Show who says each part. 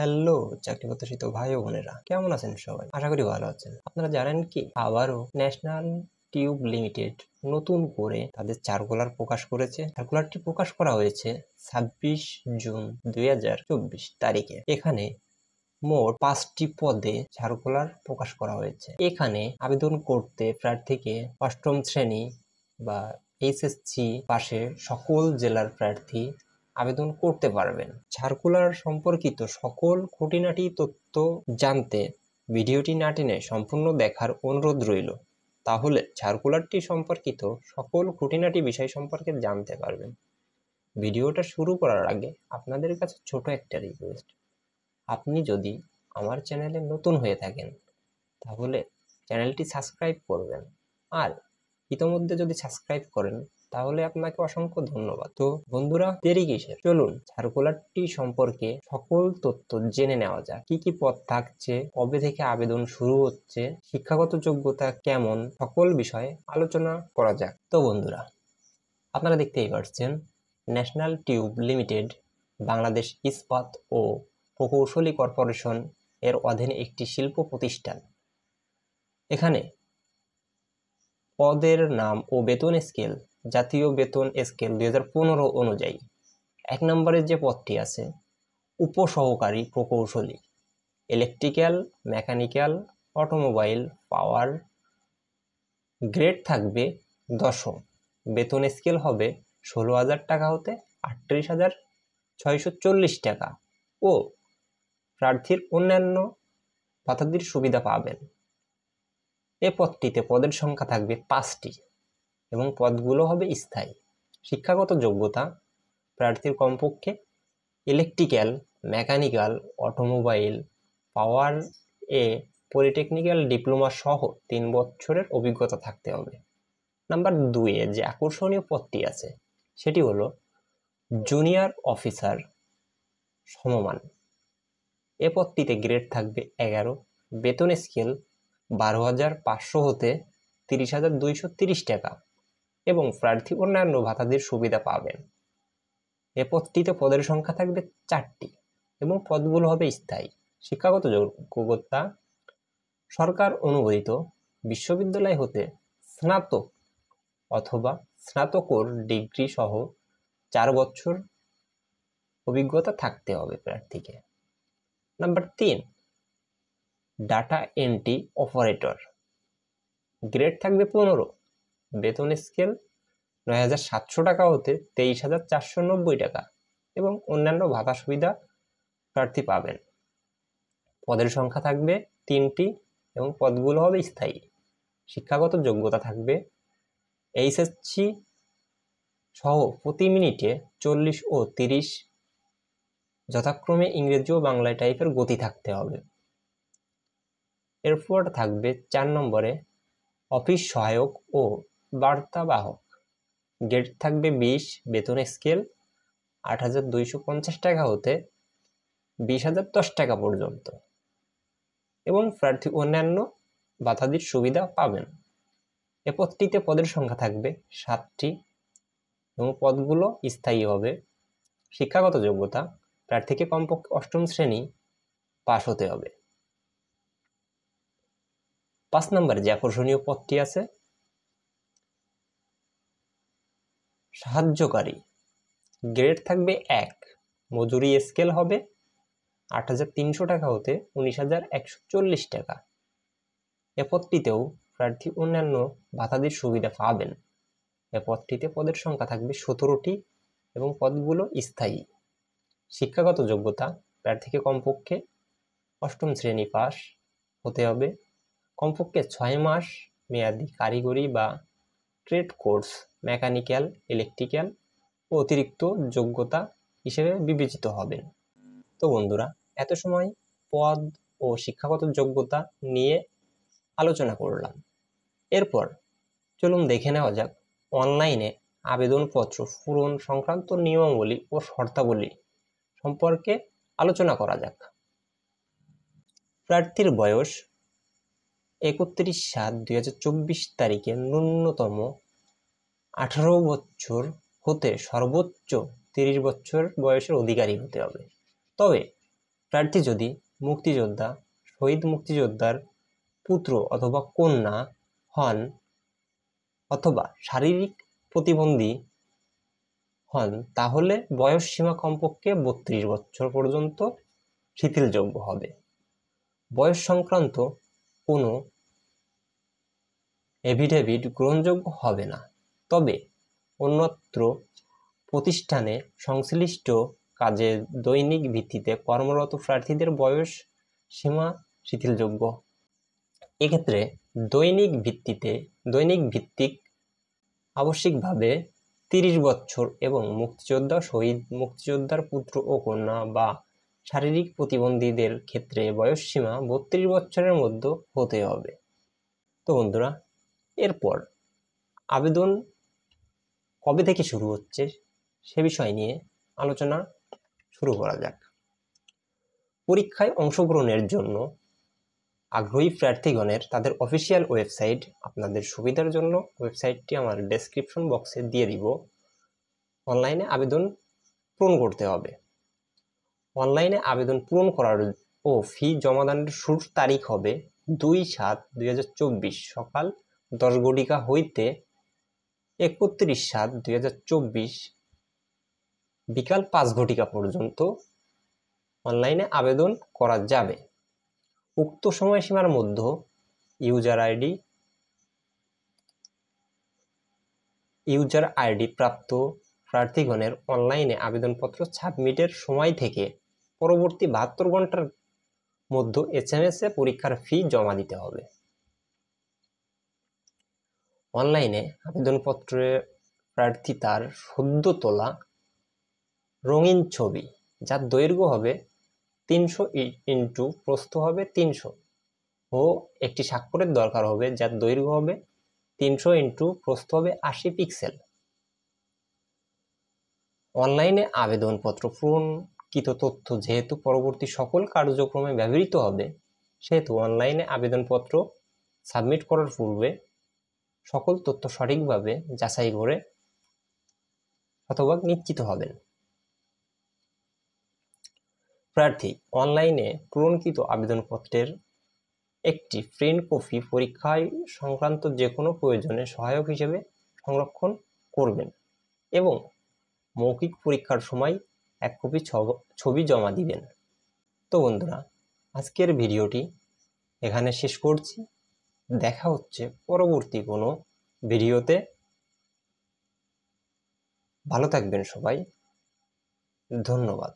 Speaker 1: Hello চাকরি প্রত্যাশিত ভাই ও বোনেরা, কেমন আছেন সবাই? আশা করি ভালো আছেন। আপনারা জানেন কি, আবারও ন্যাশনাল টিউব লিমিটেড নতুন করে তাদের সার্কুলার প্রকাশ করেছে। সার্কুলারটি প্রকাশ করা হয়েছে 26 জুন 2024 তারিখে। এখানে মোট 5টি পদে সার্কুলার প্রকাশ করা হয়েছে। এখানে আবেদন করতে প্রার্থীকে অষ্টম শ্রেণী বা এইচএসসি পাশে সকল জেলার প্রার্থী আবেদন করতে পারবেন। সার্কুলার সম্পর্কিত সকল খুঁটিনাটি তথ্য জানতে ভিডিওটি না টেনে সম্পূর্ণ দেখার অনুরোধ রইল। তাহলে সার্কুলারটি সম্পর্কিত সকল খুঁটিনাটি বিষয় সম্পর্কে জানতে পারবেন। ভিডিওটা শুরু করার আগে আপনাদের কাছে ছোট একটা রিকোয়েস্ট, আপনি যদি আমার চ্যানেলে নতুন হয়ে থাকেন তাহলে চ্যানেলটি সাবস্ক্রাইব করবেন, আর ইতোমধ্যে যদি সাবস্ক্রাইব করেন তাহলে আপনাকে অসংখ্য ধন্যবাদ। তো বন্ধুরা, দেরি কিসের, চলুন সার্কুলারটি সম্পর্কে সকল তথ্য জেনে নেওয়া যাক। কি কি পদ থাকছে, কবে থেকে আবেদন শুরু হচ্ছে, শিক্ষাগত যোগ্যতা কেমন, সকল বিষয়ে আলোচনা করা যাক। তো বন্ধুরা, আপনারা দেখতেই পাচ্ছেন ন্যাশনাল টিউব লিমিটেড বাংলাদেশ ইস্পাত ও প্রকৌশলী কর্পোরেশন এর অধীনে একটি শিল্প প্রতিষ্ঠান। এখানে পদের নাম ও বেতন স্কেল জাতীয় বেতন স্কেল 2015 অনুযায়ী 1 নম্বরের যে পদটি আছে উপসহকারী প্রকৌশলী, ইলেকট্রিক্যাল, মেকানিক্যাল, অটোমোবাইল, পাওয়ার, গ্রেড থাকবে 10ম, বেতন স্কেল হবে 16,000 টাকা হতে 38,640 টাকা ও প্রার্থীর অন্যান্য ভাতাদির সুবিধা পাবেন। এ পদটিতে পদের সংখ্যা থাকবে 5টি এবং পদগুলো হবে স্থায়ী। শিক্ষাগত যোগ্যতা, প্রার্থীর কমপক্ষে ইলেকট্রিক্যাল, মেকানিক্যাল, অটোমোবাইল, পাওয়ার এ পলিটেকনিক্যাল ডিপ্লোমা সহ 3 বছরের অভিজ্ঞতা থাকতে হবে। নাম্বার 2-এ যে আকর্ষণীয় পদটি আছে সেটি হলো জুনিয়র অফিসার সমমান। এ পদটিতে গ্রেড থাকবে 11, বেতন স্কেল 12,500 হতে 30,230 টাকা এবং প্রার্থী অন্যান্য ভাতাদির সুবিধা পাবেন। এ পদটিতে পদের সংখ্যা থাকবে 4টি এবং পদগুলো হবে স্থায়ী। শিক্ষাগত যোগ্যতা, সরকার অনুমোদিত বিশ্ববিদ্যালয় হতে স্নাতক অথবা স্নাতকোর ডিগ্রি সহ 4 বছর অভিজ্ঞতা থাকতে হবে প্রার্থীকে। Number 3, data entry operator, grade থাকবে 15, বেতন স্কেল 9,700 টাকা হতে 23,490 টাকা এবং অন্যান্য ভাতা সুবিধা প্রার্থী পাবেন। পদের সংখ্যা থাকবে 3টি এবং পদগুলো হবে স্থায়ী। শিক্ষাগত যোগ্যতা থাকবে এইচএসসি সহ প্রতি মিনিটে 40 ও 30 যথাক্রমে ইংরেজি ও বাংলায় টাইপের গতি থাকতে হবে। এরপর থাকবে 4 নম্বরে অফিস সহায়ক ও বার্তাবাহক, গ্রেড থাকবে 20, বেতন স্কেল 8,250 টাকা হতে 20,010 টাকা পর্যন্ত এবং প্রার্থী অন্যান্য ভাতাদির সুবিধা পাবেন। এ পদটিতে পদের সংখ্যা থাকবে 7টি এবং পদগুলো স্থায়ী হবে। শিক্ষাগত যোগ্যতা, প্রার্থীকে কমপক্ষে 8ম শ্রেণী পাশ হতে হবে। 5 নম্বরে যে আকর্ষণীয় পদটি আছে সাহায্যকারী, গ্রেড থাকবে 1, মজুরি স্কেল হবে 8,300 টাকা হতে 19,140 টাকা। এ পদটিতেও প্রার্থী অন্যান্য ভাতাদির সুবিধা পাবেন। এ পদটিতে পদের সংখ্যা থাকবে 17টি এবং পদগুলো স্থায়ী। শিক্ষাগত যোগ্যতা, প্রার্থীকে কমপক্ষে 8ম শ্রেণী পাস হতে হবে, কমপক্ষে 6 মাস মেয়াদি কারিগরি বা ট্রেড কোর্স মেকানিক্যাল, ইলেকট্রিক্যাল ও অতিরিক্ত যোগ্যতা হিসেবে বিবেচিত হবেন। তো বন্ধুরা, এত সময় পদ ও শিক্ষাগত যোগ্যতা নিয়ে আলোচনা করলাম। এরপর চলুন দেখে নেওয়া যাক অনলাইনে আবেদনপত্র পূরণ সংক্রান্ত নিয়মাবলী ও শর্তাবলী সম্পর্কে আলোচনা করা যাক। প্রার্থীর বয়স 31/7/2024 তারিখে ন্যূনতম 18 বছর হতে সর্বোচ্চ 30 বছর বয়সের অধিকারী হতে হবে। তবে প্রার্থী যদি মুক্তিযোদ্ধা, শহীদ মুক্তিযোদ্ধার পুত্র অথবা কন্যা হন অথবা শারীরিক প্রতিবন্ধী হন, তাহলে বয়স সীমা কমপক্ষে 32 বছর পর্যন্ত শিথিলযোগ্য হবে। বয়স সংক্রান্ত কোনো এফিডেভিট গ্রহণযোগ্য হবে না, তবে অন্যত্র প্রতিষ্ঠানে সংশ্লিষ্ট কাজে দৈনিক ভিত্তিতে কর্মরত প্রার্থীদের বয়স সীমা শিথিলযোগ্য। এক্ষেত্রে দৈনিক ভিত্তিক আবশ্যিকভাবে 30 বছর এবং মুক্তিযোদ্ধা, শহীদ মুক্তিযোদ্ধার পুত্র ও কন্যা বা শারীরিক প্রতিবন্ধীদের ক্ষেত্রে বয়স সীমা 32 বছরের মধ্যে হতে হবে। তো বন্ধুরা, এরপর আবেদন কবে থেকে শুরু হচ্ছে সে বিষয় নিয়ে আলোচনা শুরু করা যাক। পরীক্ষায় অংশগ্রহণের জন্য আগ্রহী প্রার্থীগণের তাদের অফিসিয়াল ওয়েবসাইট, আপনাদের সুবিধার জন্য ওয়েবসাইটটি আমার ডেসক্রিপশন বক্সে দিয়ে দিব। অনলাইনে আবেদন পূরণ করতে হবে। অনলাইনে আবেদন পূরণ করার ও ফি জমাদানের শুরুর তারিখ হবে 2/7/2024 সকাল 10 ঘটিকা হইতে 31/7/2024 বিকাল 5 ঘটিকা পর্যন্ত অনলাইনে আবেদন করা যাবে। উক্ত সময়সীমার মধ্যে ইউজার আইডি প্রাপ্ত প্রার্থীগণের অনলাইনে আবেদনপত্র সাবমিটের সময় থেকে পরবর্তী 72 ঘন্টার মধ্যে SMS-এ পরীক্ষার ফি জমা দিতে হবে। অনলাইনে আবেদনপত্রে প্রার্থী তার সদ্য তোলা রঙিন ছবি, যার দৈর্ঘ্য হবে 300 ইন্টু প্রস্থ হবে 300 ও একটি স্বাক্ষরের দরকার হবে, যার দৈর্ঘ্য হবে 300 ইন্টু প্রস্থ হবে 80 পিক্সেল। অনলাইনে আবেদনপত্র পূরণকৃত তথ্য যেহেতু পরবর্তী সকল কার্যক্রমে ব্যবহৃত হবে, সেহেতু অনলাইনে আবেদনপত্র সাবমিট করার পূর্বে সকল তথ্য সঠিকভাবে যাচাই করে শতভাগ নিশ্চিত হবেন। প্রার্থী অনলাইনে পূরণকৃত আবেদনপত্রের একটি প্রিন্ট কপি পরীক্ষায় সংক্রান্ত যে কোনো প্রয়োজনে সহায়ক হিসেবে সংরক্ষণ করবেন এবং মৌখিক পরীক্ষার সময় 1 কপি ছবি জমা দিবেন। তো বন্ধুরা, আজকের ভিডিওটি এখানে শেষ করছি। দেখা হচ্ছে পরবর্তী কোনো ভিডিওতে। ভালো থাকবেন সবাই, ধন্যবাদ।